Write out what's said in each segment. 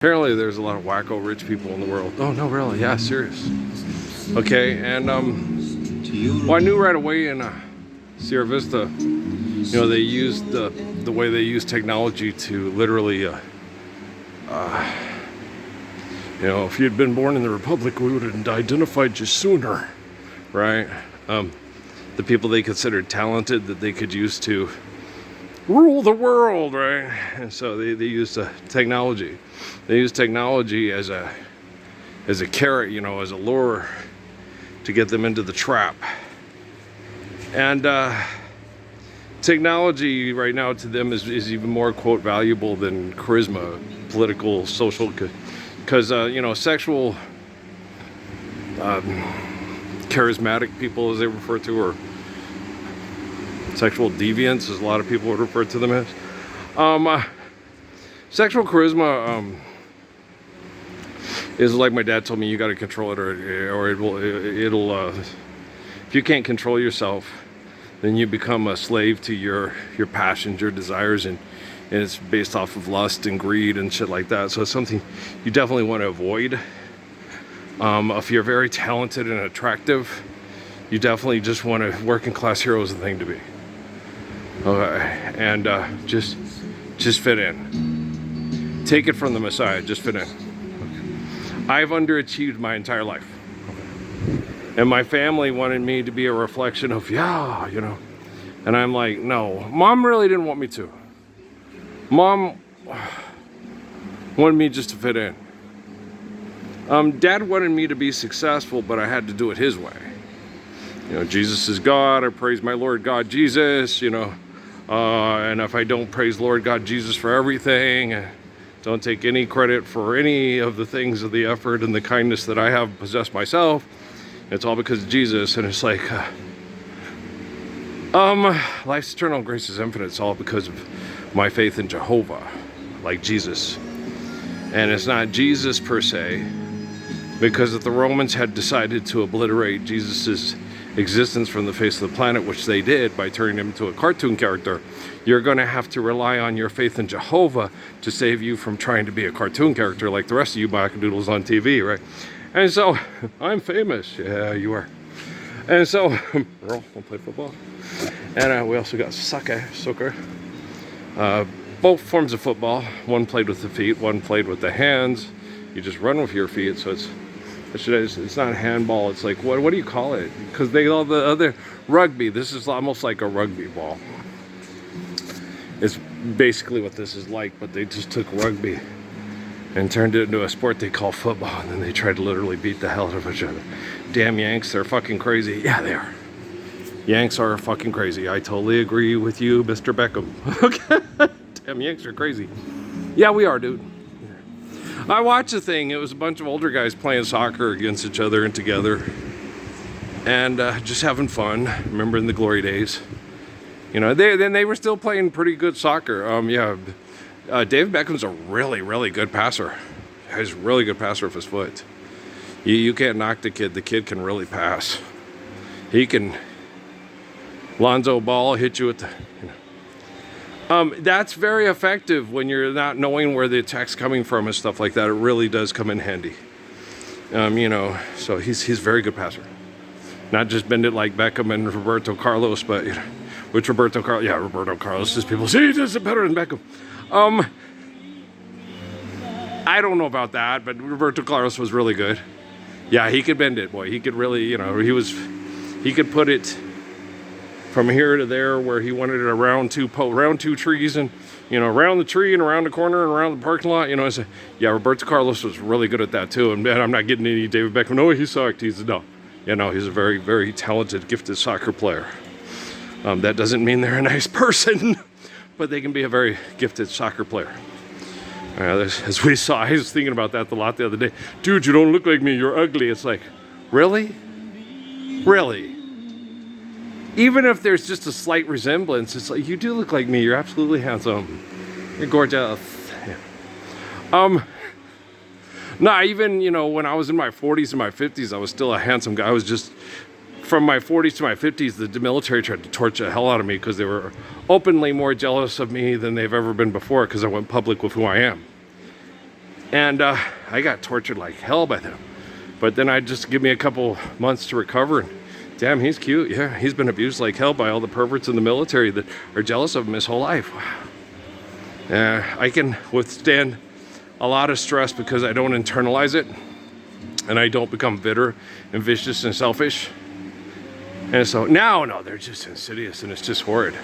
Apparently there's a lot of wacko rich people in the world. Oh, no, really? Yeah, serious. Okay, and well, I knew right away in Sierra Vista, you know, they used the way they use technology to literally, you know, if you'd been born in the Republic, we would have identified you sooner, right? The people they considered talented that they could use to rule the world, right? And so they used technology. They used technology as a carrot, you know, as a lure to get them into the trap. And technology right now to them is even more, quote, valuable than charisma, political, social, because you know, sexual charismatic people, as they refer to, or sexual deviants, as a lot of people would refer to them as. Sexual charisma is like my dad told me, you got to control it, or it'll if you can't control yourself, then you become a slave to your passions, your desires, and it's based off of lust and greed and shit like that. So it's something you definitely want to avoid. If you're very talented and attractive, you definitely just want to, working class hero is the thing to be. Okay, and just fit in. Take it from the Messiah, just fit in. Okay. I've underachieved my entire life. Okay. And my family wanted me to be a reflection of, yeah, you know. And I'm like, no, Mom really didn't want me to. Mom wanted me just to fit in. Dad wanted me to be successful, but I had to do it his way. You know, Jesus is God, I praise my Lord God Jesus, you know. And if I don't praise Lord God Jesus for everything, don't take any credit for any of the things of the effort and the kindness that I have possessed myself, it's all because of Jesus. And it's like, life's eternal, grace is infinite. It's all because of my faith in Jehovah, like Jesus. And it's not Jesus per se, because if the Romans had decided to obliterate Jesus's existence from the face of the planet, which they did by turning him into a cartoon character, you're going to have to rely on your faith in Jehovah to save you from trying to be a cartoon character like the rest of you wackadoodles on TV, right? And so, I'm famous. Yeah, you are. And so, Earl will play football. And we also got soccer. Both forms of football. One played with the feet, one played with the hands. You just run with your feet, so it's not handball. It's like, what do you call it? Because they all the other rugby. This is almost like a rugby ball. It's basically what this is like, but they just took rugby and turned it into a sport they call football, and then they tried to literally beat the hell out of each other. Damn Yanks, they're fucking crazy. Yeah, they are. Yanks are fucking crazy. I totally agree with you, Mr. Beckham. Okay. Damn Yanks are crazy. Yeah, we are, dude. I watched the thing. It was a bunch of older guys playing soccer against each other and together, and just having fun, remembering the glory days. You know, they were still playing pretty good soccer. David Beckham's a really, really good passer. He's a really good passer with his foot. You can't knock the kid. The kid can really pass. He can Lonzo Ball hit you with the, you know. That's very effective when you're not knowing where the attack's coming from and stuff like that. It really does come in handy. You know, so he's a very good passer. Not just bend it like Beckham and Roberto Carlos, but, you know, which Roberto Carlos, yeah, Roberto Carlos, is people say he does it better than Beckham. I don't know about that, but Roberto Carlos was really good. Yeah, he could bend it, boy. He could really, you know, he could put it from here to there where he wanted it around two trees, and, you know, around the tree and around the corner and around the parking lot, you know. Yeah, Roberto Carlos was really good at that too. And I'm not getting any David Beckham. No, he sucked. He's a very, very talented, gifted soccer player. That doesn't mean they're a nice person, but they can be a very gifted soccer player. As we saw, I was thinking about that a lot the other day. Dude, you don't look like me. You're ugly. It's like, really? Really? Even if there's just a slight resemblance, it's like, you do look like me. You're absolutely handsome. You're gorgeous. Yeah. Nah, even, you know, when I was in my 40s and my 50s, I was still a handsome guy. I was just, from my 40s to my 50s, the military tried to torture the hell out of me because they were openly more jealous of me than they've ever been before, because I went public with who I am. And I got tortured like hell by them. But then I just give me a couple months to recover. And damn, he's cute. Yeah, he's been abused like hell by all the perverts in the military that are jealous of him his whole life. I can withstand a lot of stress because I don't internalize it. And I don't become bitter and vicious and selfish. And so now, no, they're just insidious and it's just horrid.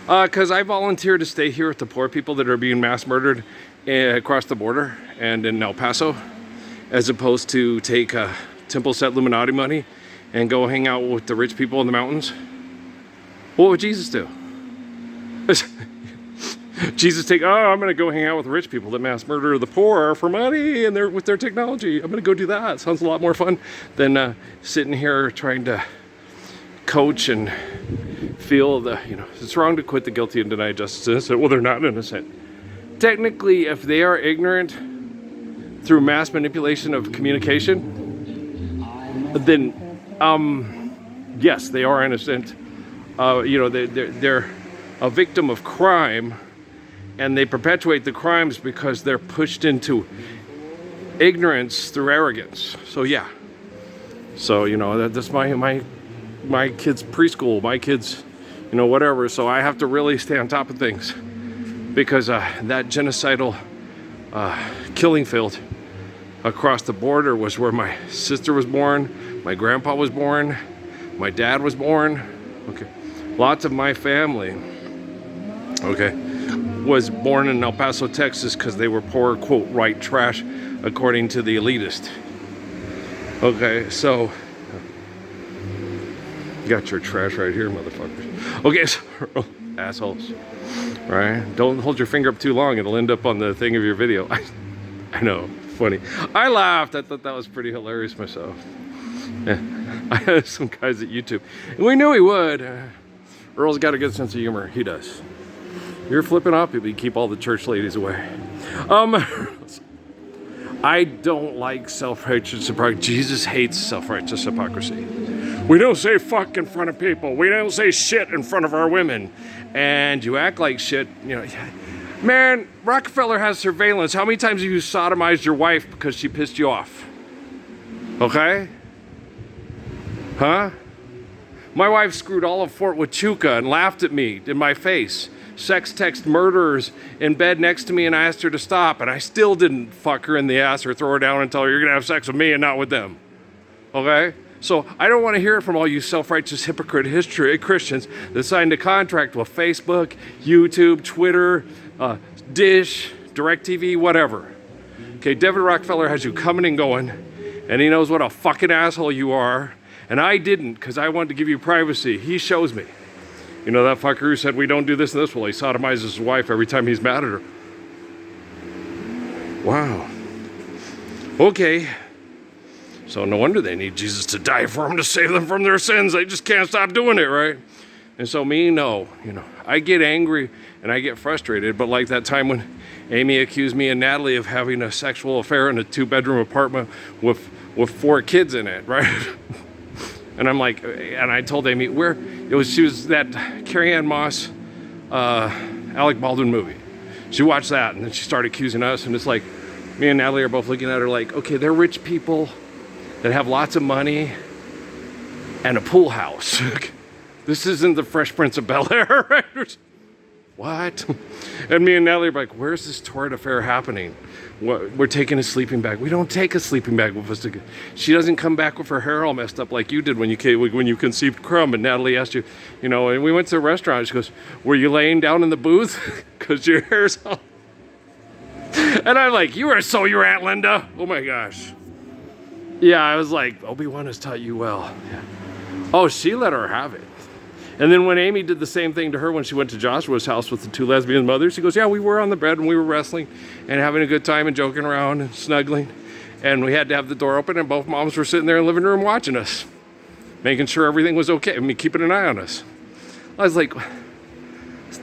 Because I volunteered to stay here with the poor people that are being mass murdered across the border and in El Paso, as opposed to take Temple Set Illuminati money and go hang out with the rich people in the mountains. What would Jesus do? Jesus I'm gonna go hang out with rich people that mass murder the poor for money and with their technology. I'm gonna go do that. Sounds a lot more fun than sitting here trying to coach and feel it's wrong to quit the guilty and deny justice innocent. Well, they're not innocent. Technically, if they are ignorant through mass manipulation of communication, then yes, they are innocent. They're a victim of crime, and they perpetuate the crimes because they're pushed into ignorance through arrogance. So yeah. So that's my kids' preschool, my kids, whatever. So I have to really stay on top of things because that genocidal killing field across the border was where my sister was born, my grandpa was born, my dad was born. Okay, lots of my family, was born in El Paso, Texas, because they were poor, quote, white trash, according to the elitist. Okay, so you got your trash right here, motherfuckers. Okay, so, assholes, right? Don't hold your finger up too long; it'll end up on the thing of your video. I know, funny. I laughed. I thought that was pretty hilarious myself. Yeah. I had some guys at YouTube, and we knew he would. Earl's got a good sense of humor. He does. You're flipping off if you keep all the church ladies away. I don't like self-righteous hypocrisy. Jesus hates self-righteous hypocrisy. We don't say fuck in front of people. We don't say shit in front of our women. And you act like shit, Man, Rockefeller has surveillance. How many times have you sodomized your wife because she pissed you off? Okay? Huh? My wife screwed all of Fort Huachuca and laughed at me in my face. Sex text murderers in bed next to me, and I asked her to stop, and I still didn't fuck her in the ass or throw her down and tell her you're gonna have sex with me and not with them. Okay? So I don't want to hear it from all you self-righteous hypocrite Christians that signed a contract with Facebook, YouTube, Twitter, Dish, DirecTV, whatever. Okay, David Rockefeller has you coming and going, and he knows what a fucking asshole you are, and I didn't because I wanted to give you privacy. He shows me. That fucker who said we don't do this and this, well, he sodomizes his wife every time he's mad at her. Wow. Okay. So no wonder they need Jesus to die for them to save them from their sins. They just can't stop doing it, right? And so I get angry and I get frustrated, but like that time when Amy accused me and Natalie of having a sexual affair in a 2-bedroom apartment with 4 kids in it, right? And I'm like, and I told Amy, she was that Carrie Ann Moss, Alec Baldwin movie. She watched that and then she started accusing us, and it's like, me and Natalie are both looking at her like, okay, they're rich people that have lots of money and a pool house. This isn't the Fresh Prince of Bel-Air, right? What? And me and Natalie are like, where's this torrid affair happening? We're taking a sleeping bag. We don't take a sleeping bag with us. She doesn't come back with her hair all messed up like you did when you conceived Crumb. And Natalie asked you, and we went to a restaurant. She goes, were you laying down in the booth? Because your hair's all... And I'm like, you are so your Aunt Linda. Oh my gosh. Yeah, I was like, Obi-Wan has taught you well. Yeah. Oh, she let her have it. And then when Amy did the same thing to her when she went to Joshua's house with the 2 lesbian mothers, she goes, yeah, we were on the bed and we were wrestling and having a good time and joking around and snuggling. And we had to have the door open and both moms were sitting there in the living room watching us, making sure everything was okay. Keeping an eye on us. I was like,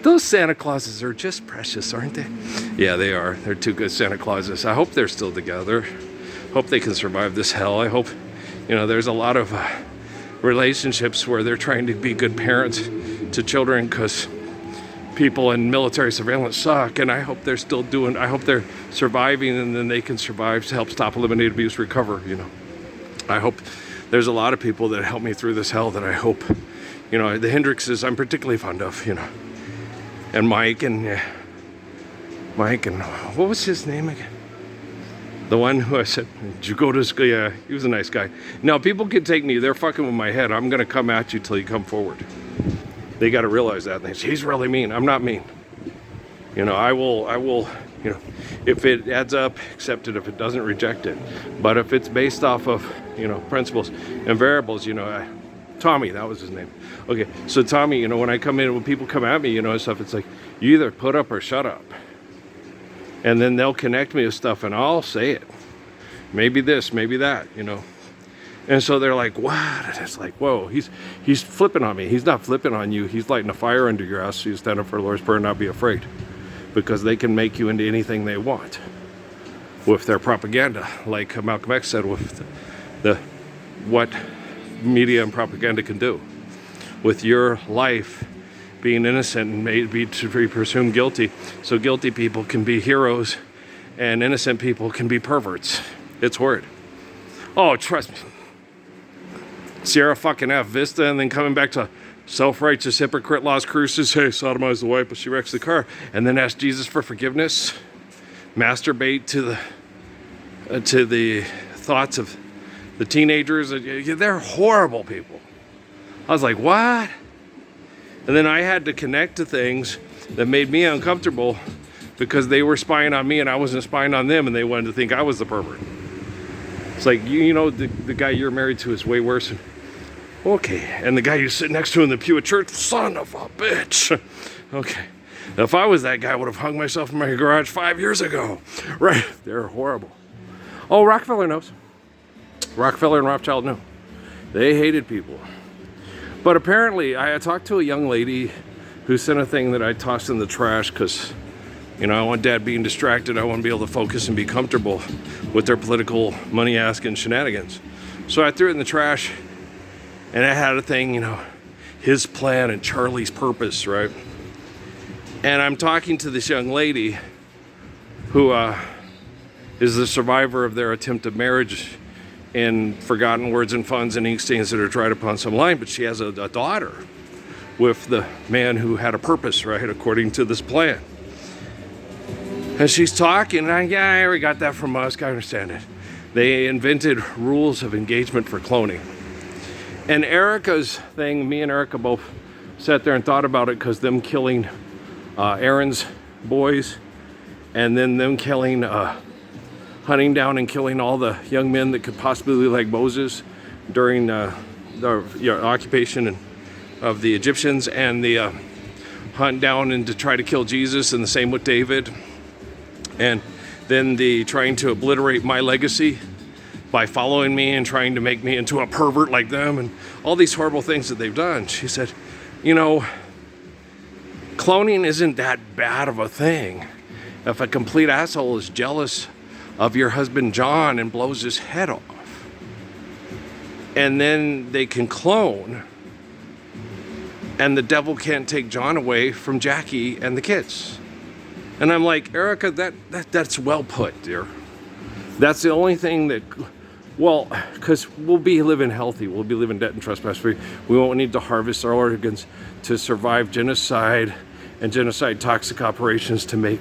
those Santa Clauses are just precious, aren't they? Yeah, they are. They're 2 good Santa Clauses. I hope they're still together. Hope they can survive this hell. I hope, there's a lot of relationships where they're trying to be good parents to children because, people in military surveillance suck, and I hope they're still doing, I hope they're surviving, and then they can survive to help stop, eliminate, abuse, recover, you know. I hope there's a lot of people that help me through this hell that I hope, you know, the Hendrixes I'm particularly fond of, you know, and Mike, and what was his name again? The one who I said, did you go to school? Yeah, he was a nice guy. Now, people can take me, they're fucking with my head. I'm gonna come at you till you come forward. They gotta realize that. And they say, he's really mean. I'm not mean. You know, I will, you know, if it adds up, accept it. If it doesn't, reject it. But if it's based off of, you know, principles and variables, you know, Tommy, that was his name. Okay, so Tommy, you know, when I come in, when people come at me, you know, and stuff, it's like, you either put up or shut up. And then they'll connect me with stuff and I'll say it. Maybe this, maybe that, you know. And so they're like, what? And it's like, whoa, he's flipping on me. He's not flipping on you. He's lighting a fire under your ass so you stand up for the Lord's Prayer and not be afraid. Because they can make you into anything they want with their propaganda. Like Malcolm X said, with what media and propaganda can do. With your life being innocent and made to be presumed guilty. So guilty people can be heroes and innocent people can be perverts. It's horrid. Oh, trust me. Sierra fucking F Vista, and then coming back to self-righteous hypocrite Las Cruces. Hey, sodomize the wife, but she wrecks the car. And then ask Jesus for forgiveness. Masturbate to the thoughts of the teenagers. They're horrible people. I was like, what? And then I had to connect to things that made me uncomfortable because they were spying on me and I wasn't spying on them, and they wanted to think I was the pervert. It's like, you know, the guy you're married to is way worse. Okay, and the guy you sit next to in the pew at church, son of a bitch. Okay, if I was that guy, I would have hung myself in my garage 5 years ago. Right, they're horrible. Oh, Rockefeller knows. Rockefeller and Rothschild knew. They hated people. But apparently, I talked to a young lady who sent a thing that I tossed in the trash because, you know, I want dad being distracted. I want to be able to focus and be comfortable with their political money-asking shenanigans. So I threw it in the trash, and I had a thing, you know, his plan and Charlie's purpose, right? And I'm talking to this young lady who is the survivor of their attempted marriage and forgotten words and funds and ink stains that are dried upon some line, but she has a daughter with the man who had a purpose, right, according to this plan. And she's talking, and yeah, I already got that from us, I understand it. They invented rules of engagement for cloning. And Erica's thing, me and Erica both sat there and thought about it because them killing Aaron's boys, and then them killing hunting down and killing all the young men that could possibly look like Moses during the occupation of the Egyptians, and the hunt down and to try to kill Jesus, and the same with David. And then the trying to obliterate my legacy by following me and trying to make me into a pervert like them, and all these horrible things that they've done. She said, you know, cloning isn't that bad of a thing. If a complete asshole is jealous of your husband John and blows his head off, and then they can clone, and the devil can't take John away from Jackie and the kids. And I'm like, Erica, that's well put, dear. That's the only thing that, well, because we'll be living healthy, we'll be living debt and trespass free. We won't need to harvest our organs to survive genocide and genocide toxic operations to make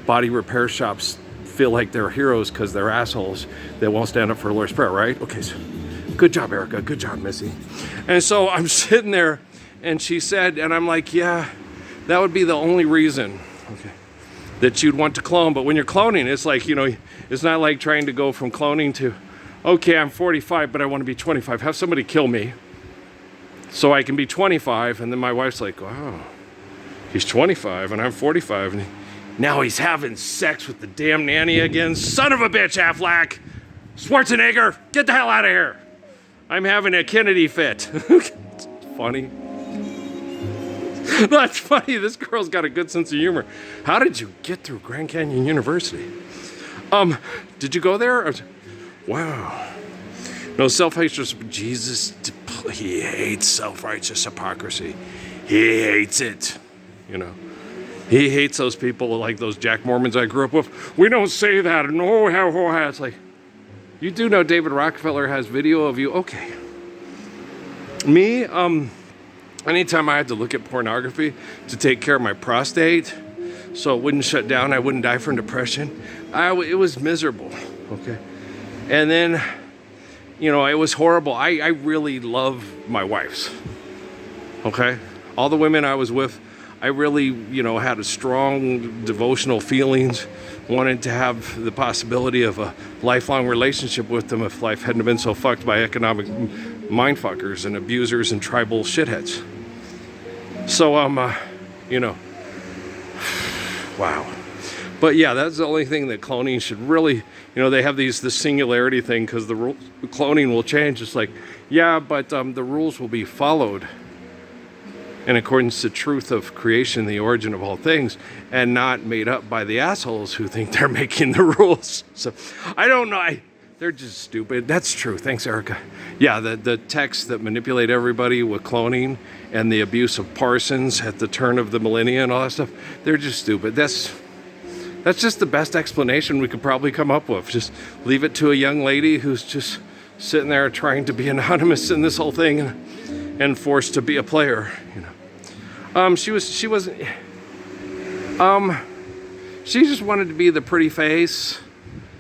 body repair shops feel like they're heroes because they're assholes that won't stand up for the Lord's Prayer, right? Okay, so good job, Erica. Good job, Missy. And so I'm sitting there, and she said, and I'm like, yeah, that would be the only reason, okay, that you'd want to clone. But when you're cloning, it's like, you know, it's not like trying to go from cloning to, okay, I'm 45, but I want to be 25. Have somebody kill me so I can be 25. And then my wife's like, wow, he's 25 and I'm 45. And now he's having sex with the damn nanny again. Son of a bitch, Affleck. Schwarzenegger, get the hell out of here. I'm having a Kennedy fit. It's funny. That's funny. This girl's got a good sense of humor. How did you get through Grand Canyon University? Did you go there? Wow. No, self-righteous. Jesus, he hates self-righteous hypocrisy. He hates it. You know, He hates those people like those Jack Mormons I grew up with. We don't say that. No, how. It's like, you do know David Rockefeller has video of you. Okay. Me, anytime I had to look at pornography to take care of my prostate so it wouldn't shut down, I wouldn't die from depression, it was miserable, okay? And then, you know, it was horrible. I really love my wives, okay? All the women I was with, I really, you know, had a strong devotional feelings, wanted to have the possibility of a lifelong relationship with them if life hadn't been so fucked by economic mindfuckers and abusers and tribal shitheads. So, you know, wow. But yeah, that's the only thing that cloning should really, you know, they have the singularity thing because the cloning will change. It's like, yeah, but the rules will be followed in accordance to truth of creation, the origin of all things, and not made up by the assholes who think they're making the rules. So I don't know. They're just stupid. That's true. Thanks, Erica. Yeah, the texts that manipulate everybody with cloning and the abuse of Parsons at the turn of the millennia and all that stuff, they're just stupid. That's just the best explanation we could probably come up with. Just leave it to a young lady who's just sitting there trying to be anonymous in this whole thing and forced to be a player, you know. She just wanted to be the pretty face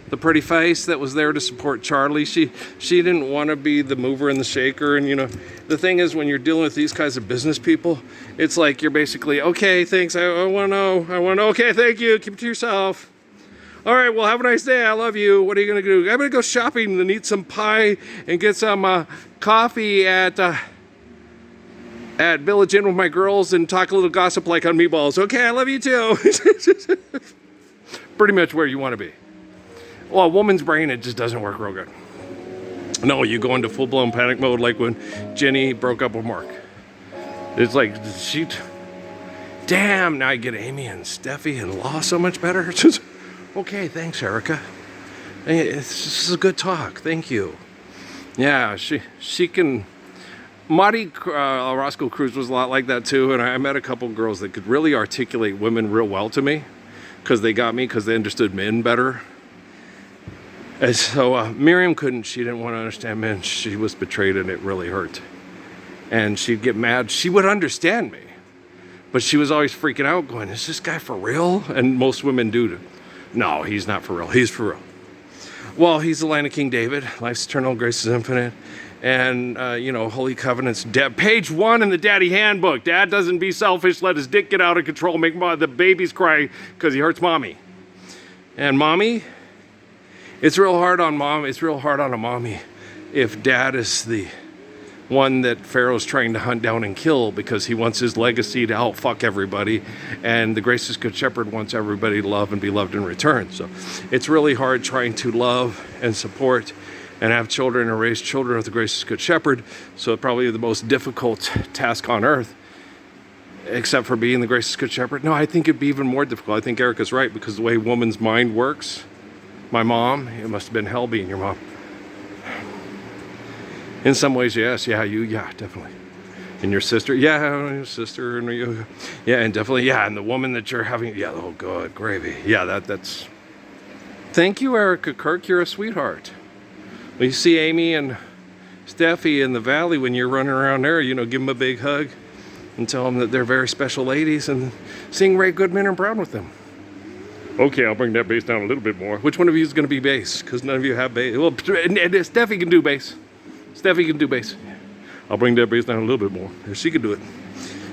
that was there to support Charlie. She didn't want to be the mover and the shaker. And you know, the thing is, when you're dealing with these kinds of business people, it's like you're basically, okay, thanks, I want to know, okay, thank you, keep it to yourself. All right, well, have a nice day, I love you. What are you gonna do? I'm gonna go shopping and eat some pie and get some coffee at Village Inn with my girls and talk a little gossip like on Meatballs. Okay, I love you too. Pretty much where you want to be. Well, a woman's brain, it just doesn't work real good. No, you go into full-blown panic mode like when Jenny broke up with Mark. It's like, damn, now I get Amy and Steffi and Law so much better. Okay, thanks, Erica. This is a good talk, thank you. Yeah, she can... Marty Roscoe Cruz was a lot like that too, and I met a couple girls that could really articulate women real well to me because they got me because they understood men better. And so Miriam couldn't. She didn't want to understand men. She was betrayed and it really hurt. And she'd get mad. She would understand me, but she was always freaking out going, is this guy for real? And most women do. No, he's not for real. He's for real. Well, he's the line of King David. Life's eternal, grace is infinite. And, you know, Holy Covenants, page 1 in the Daddy Handbook. Dad doesn't be selfish, let his dick get out of control, make the babies cry because he hurts mommy. And mommy, it's real hard on mom. It's real hard on a mommy if dad is the one that Pharaoh's trying to hunt down and kill because he wants his legacy to outfuck everybody, and the Gracious Good Shepherd wants everybody to love and be loved in return. So it's really hard trying to love and support and have children and raise children with the Gracious Good Shepherd. So probably the most difficult task on earth, except for being the Gracious Good Shepherd. No, I think it'd be even more difficult. I think Erica's right, because the way woman's mind works, my mom, it must have been hell being your mom. In some ways, yes, yeah, definitely. And your sister, yeah, your sister, and you, yeah, and definitely, yeah, and the woman that you're having, yeah, oh, good, gravy. Yeah, that's, thank you, Erica Kirk, you're a sweetheart. When you see Amy and Steffi in the valley when you're running around there, you know, give them a big hug and tell them that they're very special ladies and sing Ray Goodman and Brown with them. Okay, I'll bring that bass down a little bit more. Which one of you is going to be bass? Because none of you have bass. Well, Steffi can do bass. Steffi can do bass. I'll bring that bass down a little bit more. She can do it.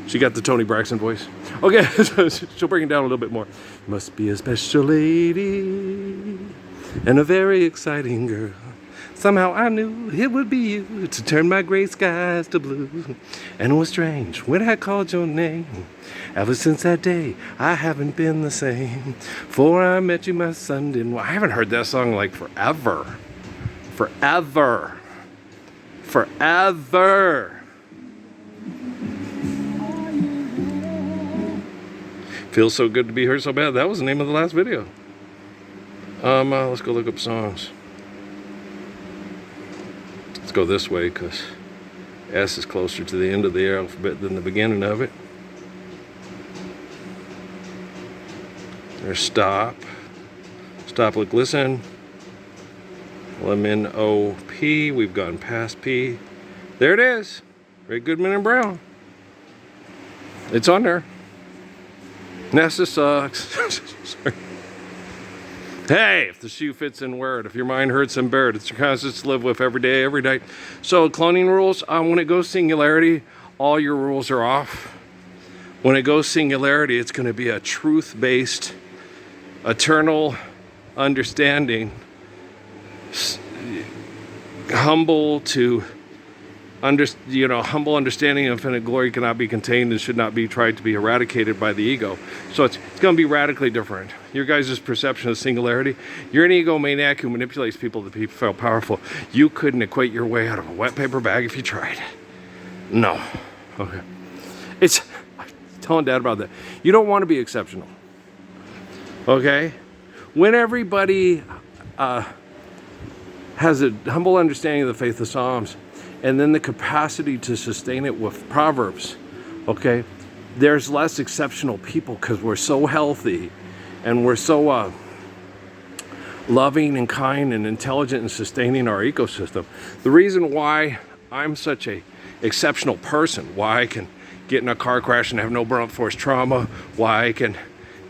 She got the Tony Braxton voice. Okay, she'll bring it down a little bit more. Must be a special lady and a very exciting girl. Somehow I knew it would be you to turn my gray skies to blue. And it was strange when I called your name. Ever since that day, I haven't been the same. For I met you, my son didn't. I haven't heard that song like forever. Forever. Feels so good to be here so bad. That was the name of the last video. Let's go look up songs. Let's go this way because S is closer to the end of the alphabet than the beginning of it. There's stop. Stop, look, listen. Lemon O-P. We've gone past P. There it is. Ray Goodman and Brown. It's on there. NASA sucks. Sorry. Hey, if the shoe fits in, wear it. If your mind hurts, then bear it. It's your conscience to live with every day, every night. So cloning rules, when it goes singularity, all your rules are off. When it goes singularity, it's going to be a truth-based, eternal understanding, humble understanding of infinite glory cannot be contained and should not be tried to be eradicated by the ego. So it's going to be radically different. Your guys' perception of singularity, you're an egomaniac who manipulates people to feel powerful. You couldn't equate your way out of a wet paper bag if you tried. No. Okay. I'm telling Dad about that. You don't want to be exceptional. Okay? When everybody has a humble understanding of the faith of Psalms, and then the capacity to sustain it with Proverbs, okay? There's less exceptional people because we're so healthy and we're so loving and kind and intelligent and sustaining our ecosystem. The reason why I'm such a exceptional person, why I can get in a car crash and have no blunt force trauma, why I can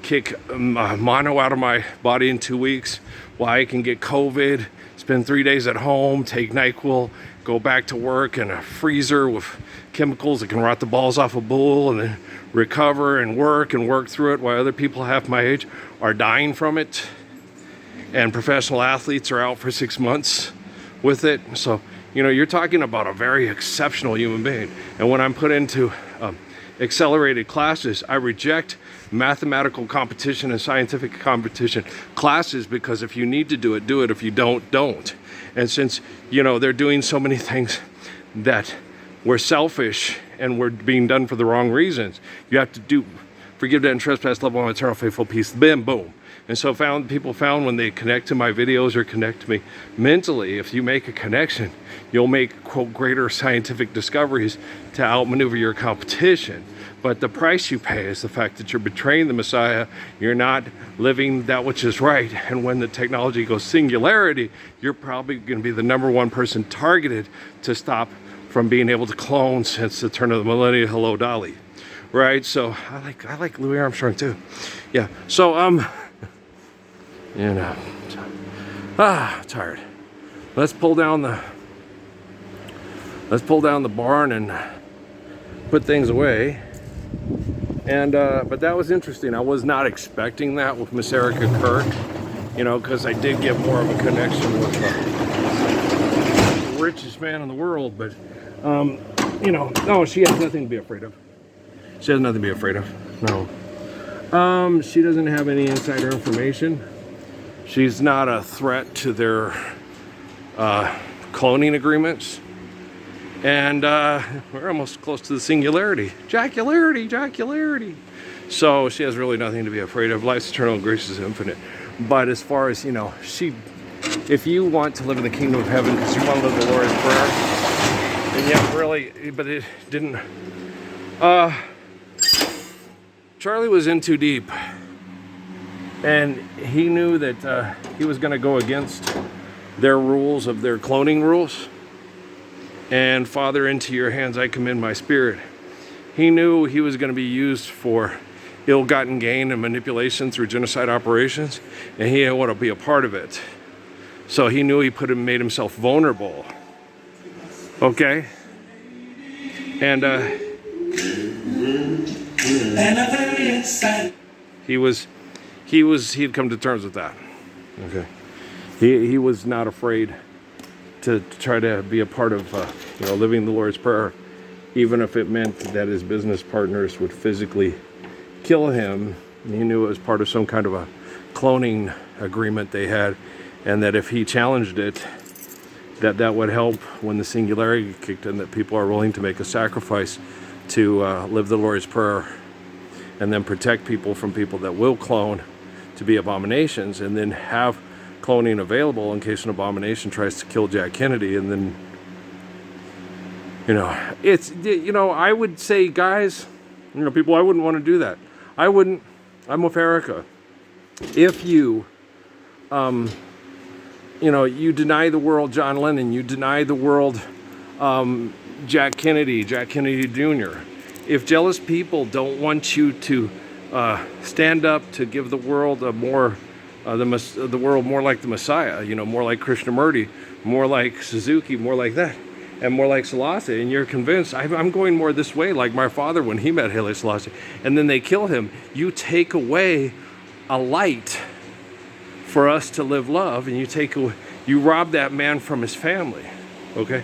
kick mono out of my body in 2 weeks, why I can get COVID, spend 3 days at home, take NyQuil, go back to work in a freezer with chemicals that can rot the balls off a bull, and then recover and work through it while other people half my age are dying from it, and professional athletes are out for 6 months with it. So, you're talking about a very exceptional human being. And when I'm put into accelerated classes, I reject mathematical competition and scientific competition classes, because if you need to do it, do it. If you don't. And since, they're doing so many things that we're selfish and we're being done for the wrong reasons, you have to do forgive, debt, and trespass, love, one, eternal, faithful, peace, bim, boom. And so people found when they connect to my videos or connect to me mentally, if you make a connection, you'll make, quote, greater scientific discoveries to outmaneuver your competition. But the price you pay is the fact that you're betraying the Messiah. You're not living that which is right. And when the technology goes singularity, you're probably going to be the #1 person targeted to stop from being able to clone since the turn of the millennium. Hello, Dolly. Right? So I like Louis Armstrong too. Yeah. So tired. Let's pull down the barn and put things away. And but that was interesting. I was not expecting that with Miss Erica Kirk, because I did get more of a connection with the richest man in the world. But no, she has nothing to be afraid of. She has nothing to be afraid of. No. She doesn't have any insider information. She's not a threat to their cloning agreements. And we're almost close to the singularity. Jocularity. So she has really nothing to be afraid of. Life's eternal, grace is infinite. But as far as, if you want to live in the kingdom of heaven because you want to live the Lord's Prayer, and yet really, but it didn't. Charlie was in too deep. And he knew that he was going to go against their rules of their cloning rules. And Father, into your hands I commend my spirit. He knew he was going to be used for ill-gotten gain and manipulation through genocide operations, and he didn't want to be a part of it. So he knew he made himself vulnerable. Okay? And he'd come to terms with that. Okay? He was not afraid to try to be a part of living the Lord's Prayer, even if it meant that his business partners would physically kill him. He knew it was part of some kind of a cloning agreement they had, and that if he challenged it, that would help when the singularity kicked in, that people are willing to make a sacrifice to live the Lord's Prayer, and then protect people from people that will clone to be abominations, and then have cloning available in case an abomination tries to kill Jack Kennedy. And then I would say, guys, people, I wouldn't want to do that. I wouldn't. I'm with Erica. If you, you deny the world John Lennon, you deny the world Jack Kennedy Jr. If jealous people don't want you to stand up to give the world the world more like the Messiah, more like Krishnamurti, more like Suzuki, more like that, and more like Selassie, and you're convinced I'm going more this way, like my father when he met Haile Selassie, and then they kill him, you take away a light for us to live love, and you rob that man from his family. Okay,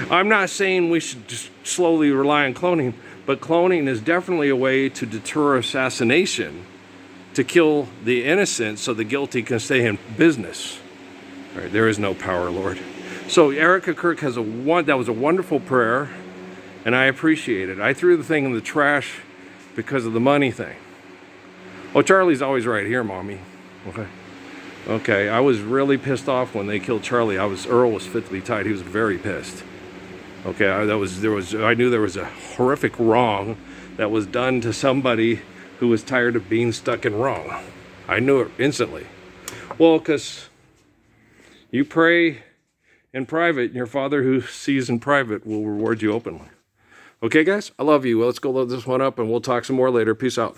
I'm not saying we should just slowly rely on cloning, but cloning is definitely a way to deter assassination, to kill the innocent so the guilty can stay in business. All right, there is no power, Lord. So Erica Kirk that was a wonderful prayer, and I appreciate it. I threw the thing in the trash because of the money thing. Oh, Charlie's always right here, Mommy. Okay, I was really pissed off when they killed Charlie. Earl was fitly tied. He was very pissed. Okay, I knew there was a horrific wrong that was done to somebody who was tired of being stuck in wrong. I knew it instantly. Well, because you pray in private, and your Father who sees in private will reward you openly. Okay, guys, I love you. Well, let's go load this one up, and we'll talk some more later. Peace out.